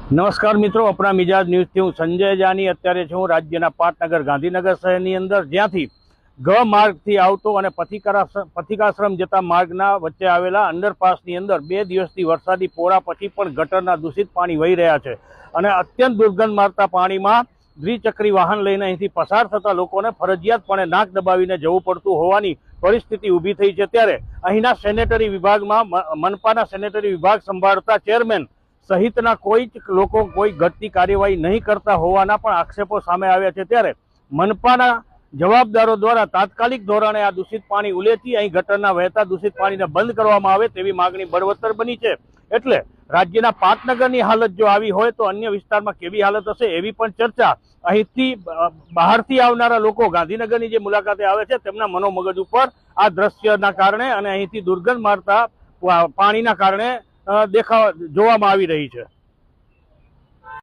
નમસ્કાર મિત્રો, अपना मिजाज न्यूज થી હું સંજય જાની અત્યારે છું રાજ્યના પાટનગર ગાંધીનગર શહેરની અંદર, જ્યાંથી ગ માર્ગથી આવતો અને પથિકાશ્રમ જતા માર્ગના વચ્ચે આવેલા અંડરપાસની અંદર 2 દિવસથી વરસાદી પોરા પછી પણ ગટરના દૂષિત પાણી વહી રહ્યા છે અને અત્યંત દુર્ગંધ મારતા પાણીમાં દ્વિચક્રી વાહન લઈને અહીંથી પસાર થતા લોકોને ફરજિયાતપણે નાક દબાવીને જવું પડતું હોવાની પરિસ્થિતિ ઊભી થઈ છે। ત્યારે અહીંના સેનેટરી વિભાગમાં મનપાના સેનેટરી વિભાગ સંભાળતા ચેરમેન સહિતના કોઈ જ લોકો કોઈ ઘટતી કાર્યવાહી નહીં કરતા હોવાના પણ આક્ષેપો સામે આવ્યા છે। ત્યારે મનપાના જવાબદારો દ્વારા તાત્કાલિક ધોરણે આ દૂષિત પાણી ઉલેચી અહીં ગટરના વહેતા દૂષિત પાણીને બંધ કરવામાં આવે તેવી માગણી બળવત્તર બની છે। એટલે રાજ્યના પાટનગરની હાલત જો આવી હોય તો અન્ય વિસ્તારમાં કેવી હાલત હશે એવી પણ ચર્ચા અહીંથી બહારથી આવનારા લોકો ગાંધીનગરની જે મુલાકાતે આવે છે તેમના મનોમગજ ઉપર આ દ્રશ્યના કારણે અને અહીંથી દુર્ગંધ મારતા પાણીના કારણે જોવામાં આવી રહી છે।